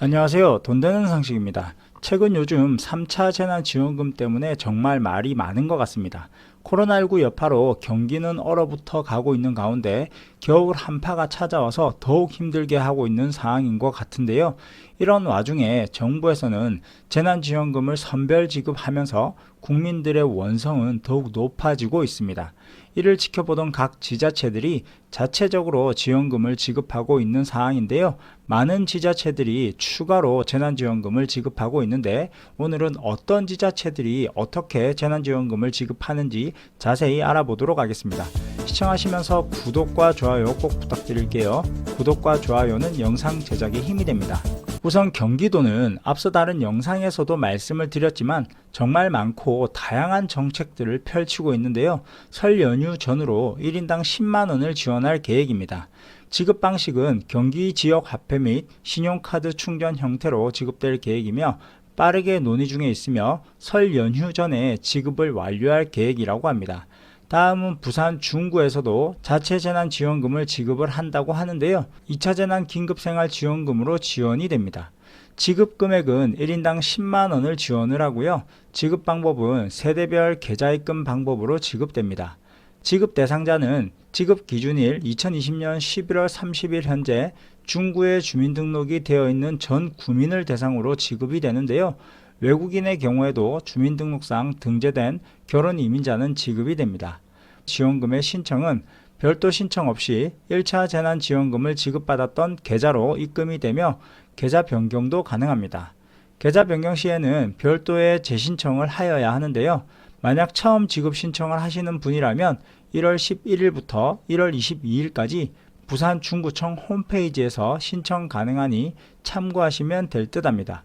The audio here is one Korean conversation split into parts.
안녕하세요. 돈 되는 상식입니다. 최근 요즘 3차 재난지원금 때문에 정말 말이 많은 것 같습니다. 코로나19 여파로 경기는 얼어붙어 가고 있는 가운데 겨울 한파가 찾아와서 더욱 힘들게 하고 있는 상황인 것 같은데요. 이런 와중에 정부에서는 재난지원금을 선별 지급하면서 국민들의 원성은 더욱 높아지고 있습니다. 이를 지켜보던 각 지자체들이 자체적으로 지원금을 지급하고 있는 상황인데요. 많은 지자체들이 추가로 재난지원금을 지급하고 있는데 오늘은 어떤 지자체들이 어떻게 재난지원금을 지급하는지 자세히 알아보도록 하겠습니다. 시청하시면서 구독과 좋아요 꼭 부탁드릴게요. 구독과 좋아요는 영상 제작에 힘이 됩니다. 우선 경기도는 앞서 다른 영상에서도 말씀을 드렸지만 정말 많고 다양한 정책들을 펼치고 있는데요. 설 연휴 전후로 1인당 10만원을 지원할 계획입니다. 지급 방식은 경기 지역 화폐 및 신용카드 충전 형태로 지급될 계획이며 빠르게 논의 중에 있으며 설 연휴 전에 지급을 완료할 계획이라고 합니다. 다음은 부산 중구에서도 자체 재난 지원금을 지급을 한다고 하는데요. 2차 재난 긴급생활지원금으로 지원이 됩니다. 지급 금액은 1인당 10만원을 지원을 하고요. 지급 방법은 세대별 계좌입금 방법으로 지급됩니다. 지급 대상자는 지급 기준일 2020년 11월 30일 현재 중구에 주민등록이 되어 있는 전 구민을 대상으로 지급이 되는데요. 외국인의 경우에도 주민등록상 등재된 결혼 이민자는 지급이 됩니다. 지원금의 신청은 별도 신청 없이 1차 재난지원금을 지급받았던 계좌로 입금이 되며 계좌 변경도 가능합니다. 계좌 변경 시에는 별도의 재신청을 하여야 하는데요. 만약 처음 지급 신청을 하시는 분이라면 1월 11일부터 1월 22일까지 부산 중구청 홈페이지에서 신청 가능하니 참고하시면 될 듯합니다.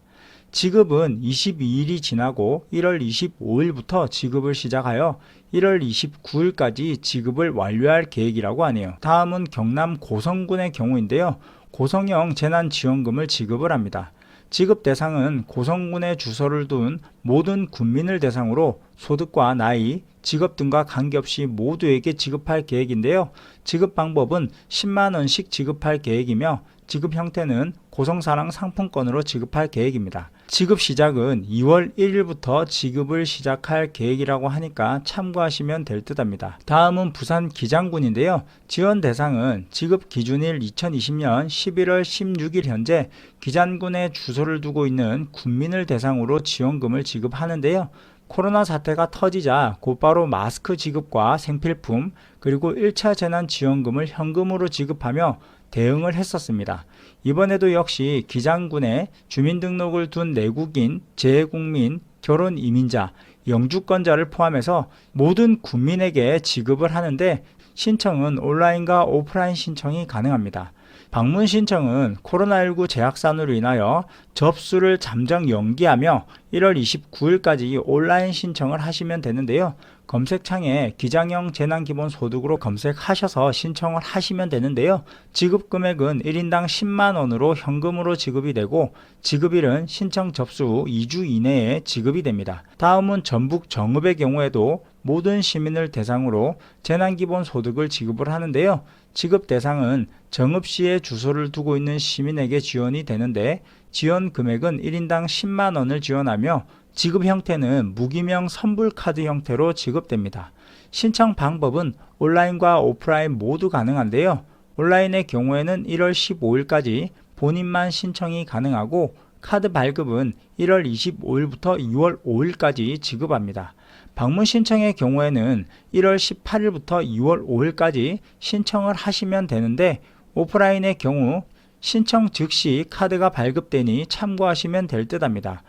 지급은 22일이 지나고 1월 25일부터 지급을 시작하여 1월 29일까지 지급을 완료할 계획이라고 하네요. 다음은 경남 고성군의 경우인데요. 고성형 재난지원금을 지급을 합니다. 지급 대상은 고성군에 주소를 둔 모든 군민을 대상으로 소득과 나이, 직업 등과 관계없이 모두에게 지급할 계획인데요. 지급 방법은 10만원씩 지급할 계획이며 지급 형태는 고성사랑 상품권으로 지급할 계획입니다. 지급 시작은 2월 1일부터 지급을 시작할 계획이라고 하니까 참고하시면 될 듯합니다. 다음은 부산 기장군인데요. 지원 대상은 지급 기준일 2020년 11월 16일 현재 기장군에 주소를 두고 있는 군민을 대상으로 지원금을 지급하는데요. 코로나 사태가 터지자 곧바로 마스크 지급과 생필품 그리고 1차 재난지원금을 현금으로 지급하며 대응을 했었습니다. 이번에도 역시 기장군에 주민등록을 둔 내국인, 재외국민, 결혼 이민자, 영주권자를 포함해서 모든 국민에게 지급을 하는데 신청은 온라인과 오프라인 신청이 가능합니다. 방문 신청은 코로나19 재확산으로 인하여 접수를 잠정 연기하며 1월 29일까지 온라인 신청을 하시면 되는데요. 검색창에 기장형 재난기본소득으로 검색하셔서 신청을 하시면 되는데요. 지급 금액은 1인당 10만원으로 현금으로 지급이 되고 지급일은 신청 접수 후 2주 이내에 지급이 됩니다. 다음은 전북 정읍의 경우에도 모든 시민을 대상으로 재난기본소득을 지급을 하는데요. 지급 대상은 정읍시에 주소를 두고 있는 시민에게 지원이 되는데 지원 금액은 1인당 10만원을 지원하며 지급 형태는 무기명 선불카드 형태로 지급됩니다. 신청 방법은 온라인과 오프라인 모두 가능한데요. 온라인의 경우에는 1월 15일까지 본인만 신청이 가능하고 카드 발급은 1월 25일부터 2월 5일까지 지급합니다. 방문 신청의 경우에는 1월 18일부터 2월 5일까지 신청을 하시면 되는데 오프라인의 경우 신청 즉시 카드가 발급되니 참고하시면 될 듯합니다.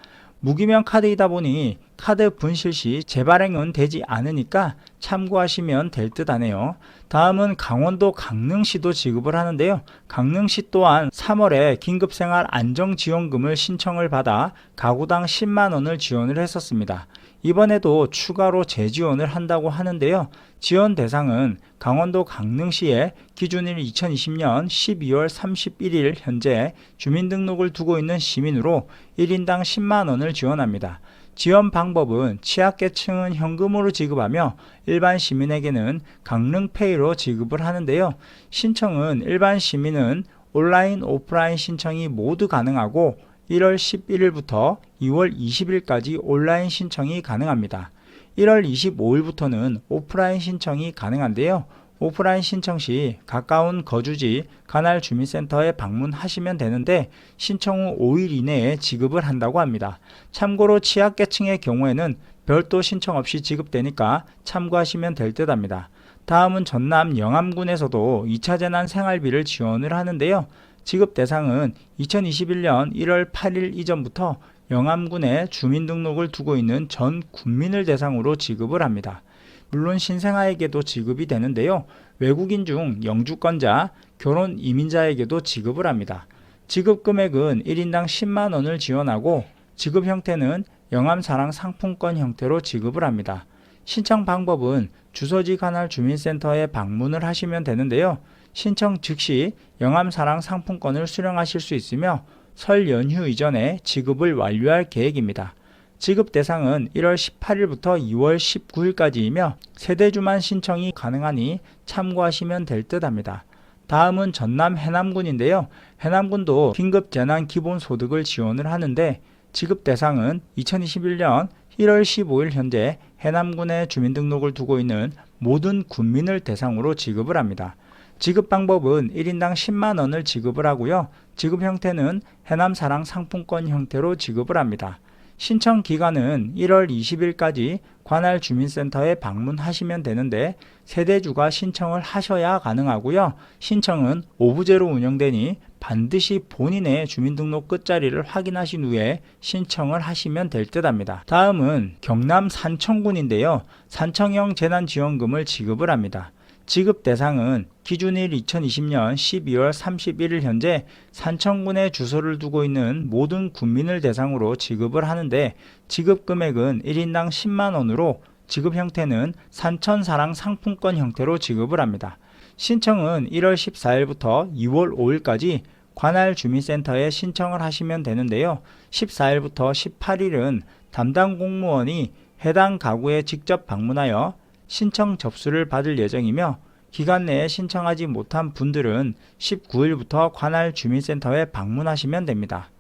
무기명 카드이다 보니 카드 분실 시 재발행은 되지 않으니까 참고하시면 될 듯 하네요. 다음은 강원도 강릉시도 지급을 하는데요. 강릉시 또한 3월에 긴급생활 안정지원금을 신청을 받아 가구당 10만원을 지원을 했었습니다. 이번에도 추가로 재지원을 한다고 하는데요. 지원 대상은 강원도 강릉시에 기준일 2020년 12월 31일 현재 주민등록을 두고 있는 시민으로 1인당 10만원을 지원합니다. 지원 방법은 취약계층은 현금으로 지급하며 일반 시민에게는 강릉페이로 지급을 하는데요. 신청은 일반 시민은 온라인, 오프라인 신청이 모두 가능하고 1월 11일부터 2월 20일까지 온라인 신청이 가능합니다. 1월 25일부터는 오프라인 신청이 가능한데요. 오프라인 신청 시 가까운 거주지 관할 주민센터에 방문하시면 되는데 신청 후 5일 이내에 지급을 한다고 합니다. 참고로 취약계층의 경우에는 별도 신청 없이 지급되니까 참고하시면 될 듯 합니다. 다음은 전남 영암군에서도 2차 재난 생활비를 지원을 하는데요. 지급 대상은 2021년 1월 8일 이전부터 영암군에 주민등록을 두고 있는 전 국민을 대상으로 지급을 합니다. 물론 신생아에게도 지급이 되는데요. 외국인 중 영주권자, 결혼 이민자에게도 지급을 합니다. 지급 금액은 1인당 10만 원을 지원하고 지급 형태는 영암사랑 상품권 형태로 지급을 합니다. 신청 방법은 주소지 관할 주민센터에 방문을 하시면 되는데요. 신청 즉시 영암사랑 상품권을 수령하실 수 있으며 설 연휴 이전에 지급을 완료할 계획입니다. 지급 대상은 1월 18일부터 2월 19일까지이며 세대주만 신청이 가능하니 참고하시면 될 듯 합니다. 다음은 전남 해남군인데요. 해남군도 긴급 재난 기본소득을 지원을 하는데 지급 대상은 2021년 1월 15일 현재 해남군에 주민등록을 두고 있는 모든 군민을 대상으로 지급을 합니다. 지급 방법은 1인당 10만 원을 지급을 하고요. 지급 형태는 해남사랑 상품권 형태로 지급을 합니다. 신청 기간은 1월 20일까지 관할 주민센터에 방문하시면 되는데 세대주가 신청을 하셔야 가능하고요. 신청은 오부제로 운영되니 반드시 본인의 주민등록 끝자리를 확인하신 후에 신청을 하시면 될 듯 합니다. 다음은 경남 산청군인데요. 산청형 재난지원금을 지급을 합니다. 지급 대상은 기준일 2020년 12월 31일 현재 산청군에 주소를 두고 있는 모든 군민을 대상으로 지급을 하는데 지급 금액은 1인당 10만 원으로 지급 형태는 산천사랑 상품권 형태로 지급을 합니다. 신청은 1월 14일부터 2월 5일까지 관할 주민센터에 신청을 하시면 되는데요. 14일부터 18일은 담당 공무원이 해당 가구에 직접 방문하여 신청 접수를 받을 예정이며 기간 내에 신청하지 못한 분들은 19일부터 관할 주민센터에 방문하시면 됩니다.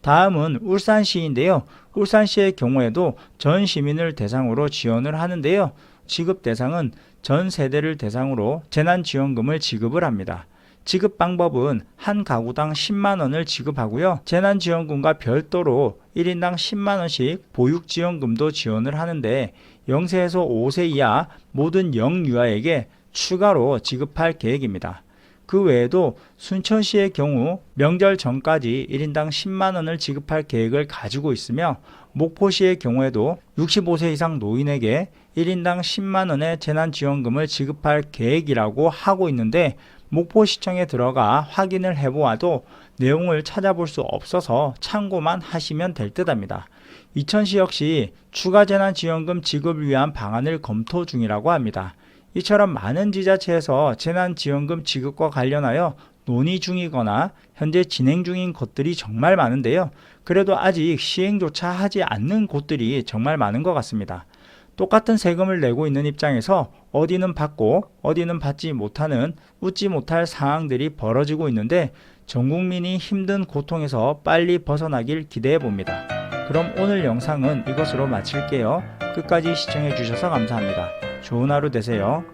다음은 울산시인데요. 울산시의 경우에도 전 시민을 대상으로 지원을 하는데요. 지급 대상은 전 세대를 대상으로 재난지원금을 지급을 합니다. 지급 방법은 한 가구당 10만 원을 지급하고요. 재난지원금과 별도로 1인당 10만 원씩 보육지원금도 지원을 하는데 0세에서 5세 이하 모든 영유아에게 추가로 지급할 계획입니다. 그 외에도 순천시의 경우 명절 전까지 1인당 10만 원을 지급할 계획을 가지고 있으며 목포시의 경우에도 65세 이상 노인에게 1인당 10만 원의 재난지원금을 지급할 계획이라고 하고 있는데 목포시청에 들어가 확인을 해보아도 내용을 찾아볼 수 없어서 참고만 하시면 될 듯 합니다. 이천시 역시 추가 재난지원금 지급을 위한 방안을 검토 중이라고 합니다. 이처럼 많은 지자체에서 재난지원금 지급과 관련하여 논의 중이거나 현재 진행 중인 것들이 정말 많은데요. 그래도 아직 시행조차 하지 않는 곳들이 정말 많은 것 같습니다. 똑같은 세금을 내고 있는 입장에서 어디는 받고 어디는 받지 못하는 웃지 못할 상황들이 벌어지고 있는데 전 국민이 힘든 고통에서 빨리 벗어나길 기대해 봅니다. 그럼 오늘 영상은 이것으로 마칠게요. 끝까지 시청해 주셔서 감사합니다. 좋은 하루 되세요.